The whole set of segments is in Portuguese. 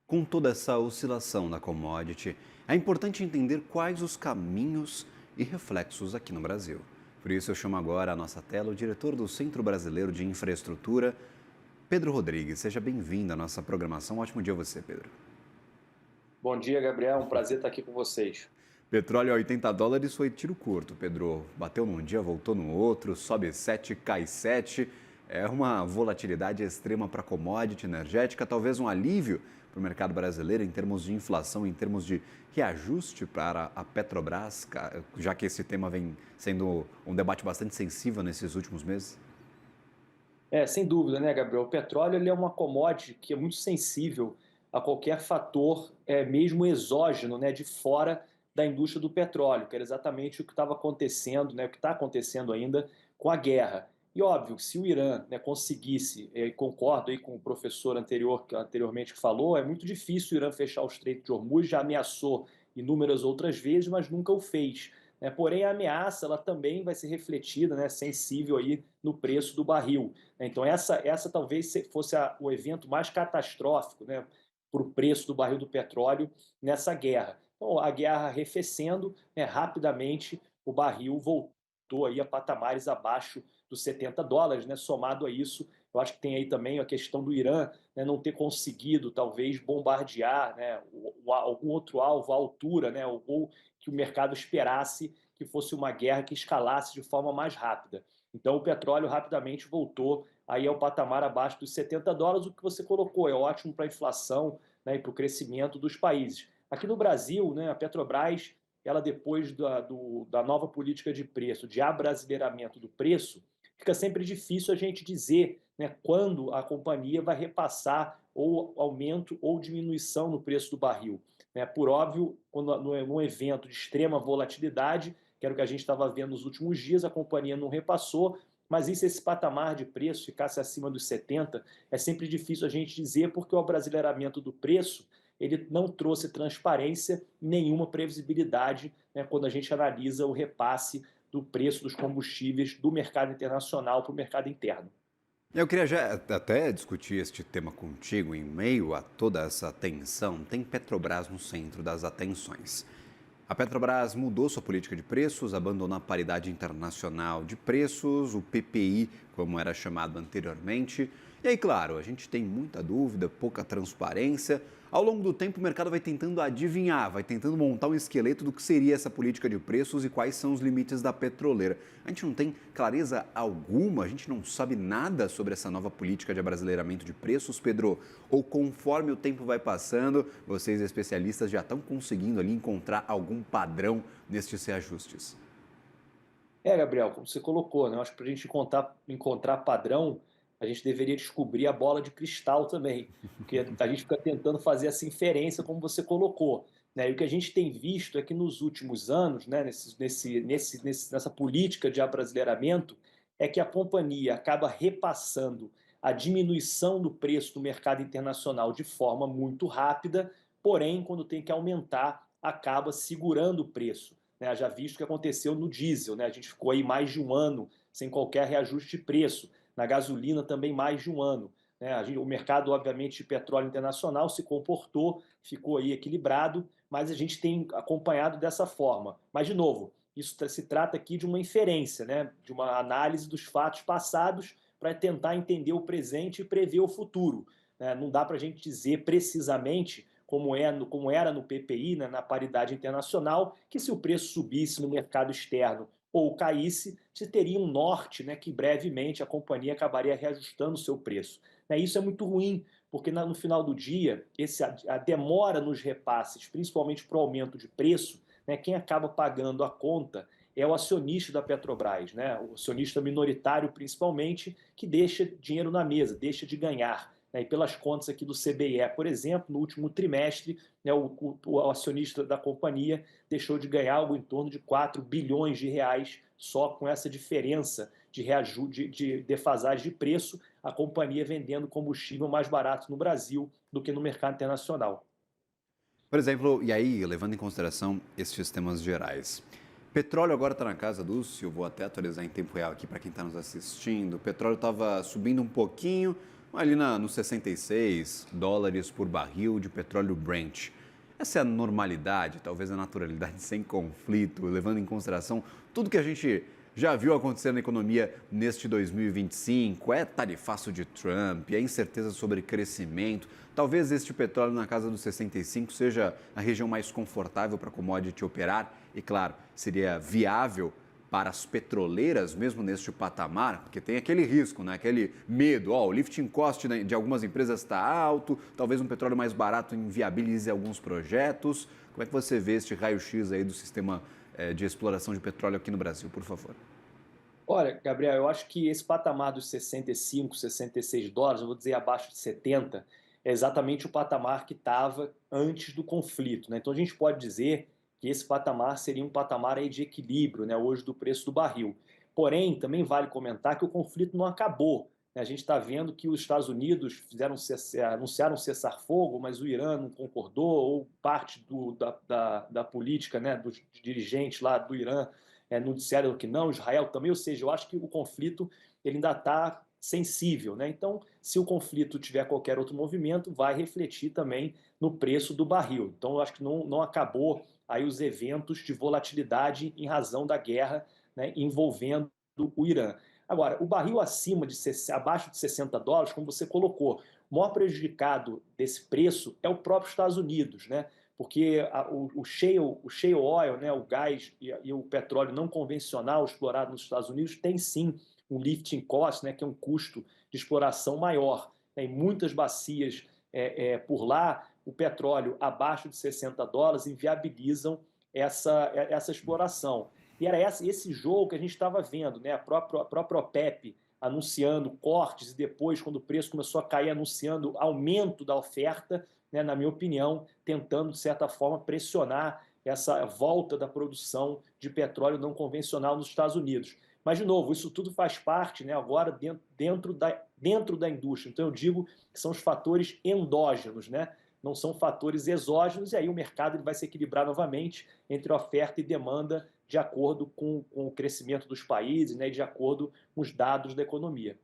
Com toda essa oscilação da commodity, é importante entender quais os caminhos e reflexos aqui no Brasil. Por isso, eu chamo agora à nossa tela o diretor do Centro Brasileiro de Infraestrutura, Pedro Rodrigues. Seja bem-vindo à nossa programação. Ótimo dia a você, Pedro. Bom dia, Gabriel. Um prazer estar aqui com vocês. Petróleo a US$ 80 foi tiro curto, Pedro. Bateu num dia, voltou no outro, sobe 7, cai 7. É uma volatilidade extrema para a commodity energética, talvez um alívio para o mercado brasileiro em termos de inflação, em termos de reajuste para a Petrobras, já que esse tema vem sendo um debate bastante sensível nesses últimos meses? Sem dúvida, né, Gabriel? O petróleo ele é uma commodity que é muito sensível a qualquer fator, mesmo exógeno, né, de fora da indústria do petróleo, que era exatamente o que estava acontecendo, né, o que está acontecendo ainda com a guerra. E óbvio, se o Irã, né, conseguisse, e concordo aí com o professor anterior, que anteriormente falou, é muito difícil o Irã fechar o Estreito de Hormuz, já ameaçou inúmeras outras vezes, mas nunca o fez, né? Porém, a ameaça ela também vai ser refletida, né, sensível aí no preço do barril. Então, essa talvez fosse o evento mais catastrófico, né, para o preço do barril do petróleo nessa guerra. Então, a guerra arrefecendo, né, rapidamente o barril voltou aí a patamares abaixo dos US$ 70, né? Somado a isso, eu acho que tem aí também a questão do Irã, né, não ter conseguido, talvez, bombardear, né, algum outro alvo à altura, né, ou que o mercado esperasse que fosse uma guerra que escalasse de forma mais rápida. Então, o petróleo rapidamente voltou aí ao patamar abaixo dos US$ 70, o que você colocou, é ótimo para a inflação, né, e para o crescimento dos países. Aqui no Brasil, né, a Petrobras, ela depois da nova política de preço, de abrasileiramento do preço, fica sempre difícil a gente dizer, né, quando a companhia vai repassar ou aumento ou diminuição no preço do barril, né? Por óbvio, quando num evento de extrema volatilidade, que era o que a gente estava vendo nos últimos dias, a companhia não repassou, mas e se esse patamar de preço ficasse acima dos 70, é sempre difícil a gente dizer, porque o abrasileiramento do preço ele não trouxe transparência, nenhuma previsibilidade, né, quando a gente analisa o repasse do preço dos combustíveis do mercado internacional para o mercado interno. Eu queria já até discutir este tema contigo em meio a toda essa tensão. Tem Petrobras no centro das atenções. A Petrobras mudou sua política de preços, abandonou a paridade internacional de preços, o PPI, como era chamado anteriormente. E aí, claro, a gente tem muita dúvida, pouca transparência. Ao longo do tempo, o mercado vai tentando adivinhar, vai tentando montar um esqueleto do que seria essa política de preços e quais são os limites da petroleira. A gente não tem clareza alguma, a gente não sabe nada sobre essa nova política de abrasileiramento de preços, Pedro. Ou conforme o tempo vai passando, vocês especialistas já estão conseguindo ali encontrar algum padrão nestes reajustes? Gabriel, como você colocou, né? Acho que para a gente encontrar padrão, a gente deveria descobrir a bola de cristal também, porque a gente fica tentando fazer essa inferência, como você colocou, né? E o que a gente tem visto é que nos últimos anos, né, nessa política de abrasileiramento, é que a companhia acaba repassando a diminuição do preço do mercado internacional de forma muito rápida, porém, quando tem que aumentar, acaba segurando o preço, né? Já visto o que aconteceu no diesel, né? A gente ficou aí mais de um ano sem qualquer reajuste de preço. Na gasolina também mais de um ano, né? O mercado, obviamente, de petróleo internacional se comportou, ficou aí equilibrado, mas a gente tem acompanhado dessa forma. Mas, de novo, isso se trata aqui de uma inferência, né? De uma análise dos fatos passados para tentar entender o presente e prever o futuro, né? Não dá para a gente dizer precisamente como era no PPI, né, na paridade internacional, que se o preço subisse no mercado externo ou caísse, se teria um norte, né, que brevemente a companhia acabaria reajustando o seu preço. Né, isso é muito ruim, porque no final do dia, a demora nos repasses, principalmente para o aumento de preço, né, quem acaba pagando a conta é o acionista da Petrobras, né, o acionista minoritário principalmente, que deixa dinheiro na mesa, deixa de ganhar, né? E pelas contas aqui do CBE, por exemplo, no último trimestre, né, o acionista da companhia deixou de ganhar algo em torno de 4 bilhões de reais só com essa diferença de defasagem de preço, a companhia vendendo combustível mais barato no Brasil do que no mercado internacional. Por exemplo, e aí, levando em consideração estes temas gerais, petróleo agora está na casa eu vou até atualizar em tempo real aqui para quem está nos assistindo. O petróleo estava subindo um pouquinho, ali nos 66 dólares por barril de petróleo Brent. Essa é a normalidade, talvez a naturalidade sem conflito, levando em consideração tudo que a gente já viu acontecer na economia neste 2025, é tarifaço de Trump, é incerteza sobre crescimento. Talvez este petróleo na casa dos 65 seja a região mais confortável para a commodity operar e, claro, seria viável para as petroleiras, mesmo neste patamar, porque tem aquele risco, né? Aquele medo, o lifting cost de algumas empresas está alto, talvez um petróleo mais barato inviabilize alguns projetos. Como é que você vê este raio-x aí do sistema de exploração de petróleo aqui no Brasil, por favor? Olha, Gabriel, eu acho que esse patamar dos 65, 66 dólares, eu vou dizer abaixo de 70, é exatamente o patamar que estava antes do conflito, né? Então a gente pode dizer que esse patamar seria um patamar aí de equilíbrio, né, hoje do preço do barril. Porém, também vale comentar que o conflito não acabou, né? A gente está vendo que os Estados Unidos anunciaram cessar-fogo, mas o Irã não concordou, ou parte da política, né, dos dirigentes lá do Irã não disseram que não, Israel também, ou seja, eu acho que o conflito ele ainda está sensível, né? Então, se o conflito tiver qualquer outro movimento, vai refletir também no preço do barril. Então, eu acho que não acabou aí os eventos de volatilidade em razão da guerra, né, envolvendo o Irã. Agora, o barril abaixo de 60 dólares, como você colocou, o maior prejudicado desse preço é o próprio Estados Unidos, né? Porque o shale oil, né, o gás e o petróleo não convencional explorado nos Estados Unidos tem sim um lifting cost, né, que é um custo de exploração maior. Em muitas bacias por lá, o petróleo abaixo de 60 dólares inviabilizam essa exploração. E era esse jogo que a gente estava vendo, né? A própria OPEP anunciando cortes e depois, quando o preço começou a cair, anunciando aumento da oferta, né, na minha opinião, tentando, de certa forma, pressionar essa volta da produção de petróleo não convencional nos Estados Unidos. Mas, de novo, isso tudo faz parte, né, agora dentro da indústria. Então, eu digo que são os fatores endógenos, né? Não são fatores exógenos, e aí o mercado ele vai se equilibrar novamente entre oferta e demanda de acordo com o crescimento dos países, né, de acordo com os dados da economia.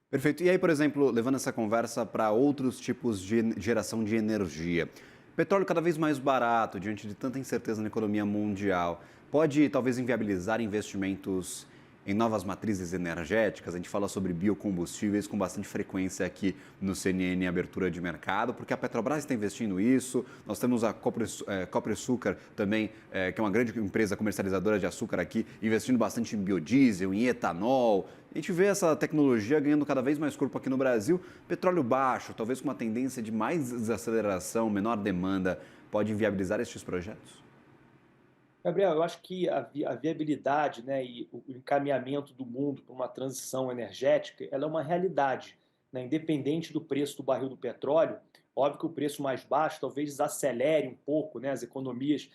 Perfeito. E aí, por exemplo, levando essa conversa para outros tipos de geração de energia. Petróleo cada vez mais barato, diante de tanta incerteza na economia mundial, pode talvez inviabilizar investimentos em novas matrizes energéticas. A gente fala sobre biocombustíveis com bastante frequência aqui no CNN Abertura de Mercado, porque a Petrobras está investindo nisso. Nós temos a Copersucar também, que é uma grande empresa comercializadora de açúcar aqui, investindo bastante em biodiesel, em etanol. A gente vê essa tecnologia ganhando cada vez mais corpo aqui no Brasil. Petróleo baixo, talvez com uma tendência de mais desaceleração, menor demanda, pode inviabilizar estes projetos? Gabriel, eu acho que a viabilidade, né, e o encaminhamento do mundo para uma transição energética, ela é uma realidade, né, independente do preço do barril do petróleo. Óbvio que o preço mais baixo talvez desacelere um pouco, né, as economias.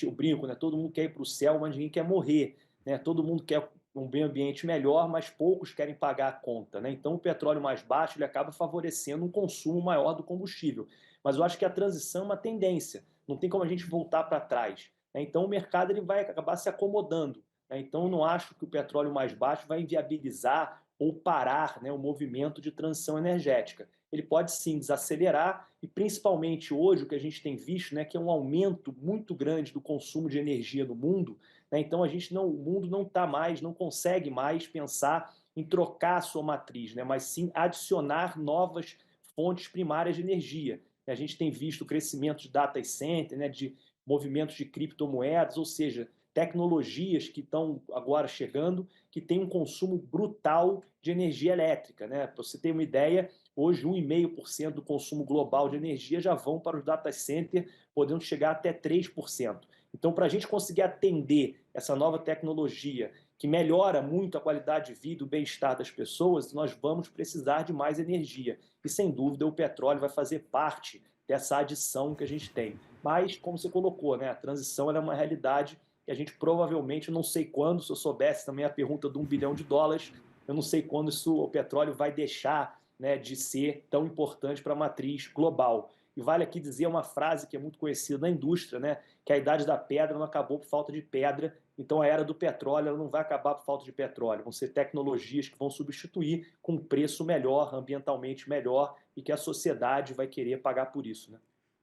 Eu brinco, né, todo mundo quer ir para o céu, mas ninguém quer morrer, né? Todo mundo quer um meio ambiente melhor, mas poucos querem pagar a conta, né? Então, o petróleo mais baixo ele acaba favorecendo um consumo maior do combustível. Mas eu acho que a transição é uma tendência. Não tem como a gente voltar para trás, né? Então o mercado ele vai acabar se acomodando, né? Então eu não acho que o petróleo mais baixo vai inviabilizar ou parar, né, o movimento de transição energética. Ele pode sim desacelerar e principalmente hoje o que a gente tem visto, né, que é um aumento muito grande do consumo de energia no mundo, né? Então o mundo não consegue mais pensar em trocar a sua matriz, né, mas sim adicionar novas fontes primárias de energia. A gente tem visto o crescimento de data center, né, de movimentos de criptomoedas, ou seja, tecnologias que estão agora chegando, que têm um consumo brutal de energia elétrica, né? Para você ter uma ideia, hoje 1,5% do consumo global de energia já vão para os data centers, podendo chegar até 3%. Então, para a gente conseguir atender essa nova tecnologia que melhora muito a qualidade de vida e o bem-estar das pessoas, nós vamos precisar de mais energia. E, sem dúvida, o petróleo vai fazer parte dessa adição que a gente tem. Mas, como você colocou, né, a transição é uma realidade que a gente provavelmente, não sei quando, se eu soubesse também a pergunta de 1 bilhão de dólares, eu não sei quando o petróleo vai deixar né, de ser tão importante para a matriz global. E vale aqui dizer uma frase que é muito conhecida na indústria, né, que a idade da pedra não acabou por falta de pedra, então a era do petróleo ela não vai acabar por falta de petróleo, vão ser tecnologias que vão substituir com um preço melhor, ambientalmente melhor, e que a sociedade vai querer pagar por isso, né?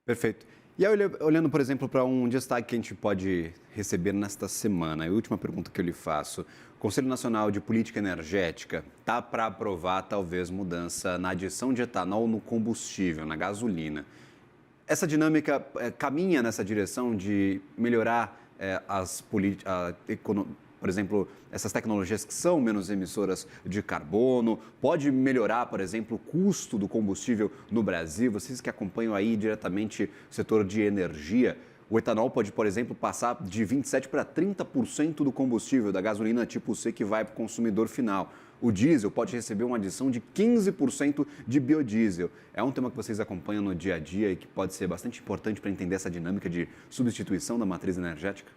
Perfeito. E aí, olhando, por exemplo, para um destaque que a gente pode receber nesta semana, a última pergunta que eu lhe faço: o Conselho Nacional de Política Energética está para aprovar, talvez, mudança na adição de etanol no combustível, na gasolina. Essa dinâmica caminha nessa direção de melhorar por exemplo, essas tecnologias que são menos emissoras de carbono? Pode melhorar, por exemplo, o custo do combustível no Brasil? Vocês que acompanham aí diretamente o setor de energia, o etanol pode, por exemplo, passar de 27% para 30% do combustível da gasolina tipo C que vai para o consumidor final. O diesel pode receber uma adição de 15% de biodiesel. É um tema que vocês acompanham no dia a dia e que pode ser bastante importante para entender essa dinâmica de substituição da matriz energética?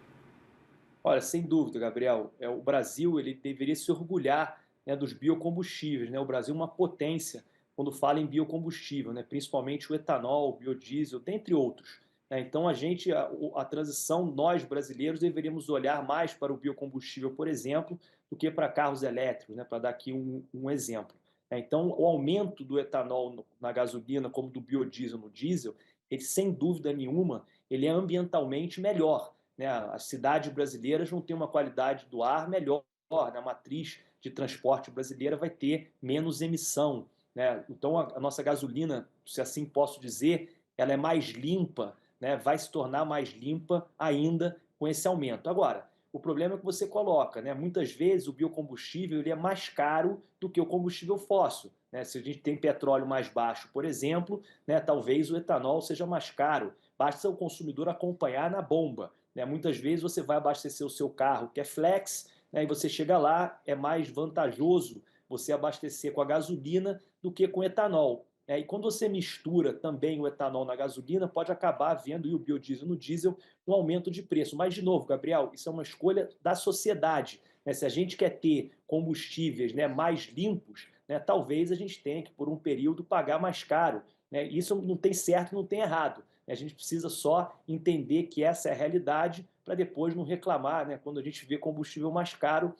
Olha, sem dúvida, Gabriel, o Brasil ele deveria se orgulhar, né, dos biocombustíveis, né? O Brasil é uma potência quando fala em biocombustível, né? Principalmente o etanol, o biodiesel, dentre outros, né? Então a transição, nós brasileiros deveríamos olhar mais para o biocombustível, por exemplo, do que para carros elétricos, né? Para dar aqui um exemplo, né? Então o aumento do etanol na gasolina, como do biodiesel no diesel, ele sem dúvida nenhuma ele é ambientalmente melhor, né? As cidades brasileiras vão ter uma qualidade do ar melhor, né? A matriz de transporte brasileira vai ter menos emissão, né? Então a nossa gasolina, se assim posso dizer, ela é mais limpa, né? Vai se tornar mais limpa ainda com esse aumento. Agora, o problema é que você coloca, né? Muitas vezes o biocombustível ele é mais caro do que o combustível fóssil, né? Se a gente tem petróleo mais baixo, por exemplo, né? Talvez o etanol seja mais caro. Basta o consumidor acompanhar na bomba, né? Muitas vezes você vai abastecer o seu carro, que é flex, né? E você chega lá, é mais vantajoso você abastecer com a gasolina do que com etanol. E quando você mistura também o etanol na gasolina, pode acabar havendo, e o biodiesel no diesel, um aumento de preço. Mas, de novo, Gabriel, isso é uma escolha da sociedade, né? Se a gente quer ter combustíveis, né, mais limpos, né, talvez a gente tenha que, por um período, pagar mais caro, né? Isso não tem certo e não tem errado. A gente precisa só entender que essa é a realidade para depois não reclamar, né, quando a gente vê combustível mais caro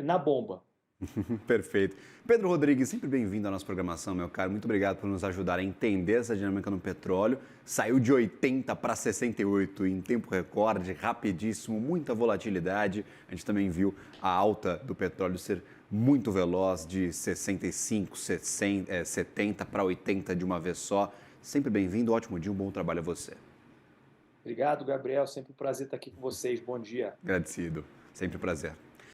na bomba. Perfeito. Pedro Rodrigues, sempre bem-vindo à nossa programação, meu caro. Muito obrigado por nos ajudar a entender essa dinâmica no petróleo. Saiu de 80 para 68 em tempo recorde, rapidíssimo, muita volatilidade. A gente também viu a alta do petróleo ser muito veloz, de 65, 60, 70 para 80 de uma vez só. Sempre bem-vindo, ótimo dia, um bom trabalho a você. Obrigado, Gabriel. Sempre um prazer estar aqui com vocês. Bom dia. Agradecido, sempre um prazer.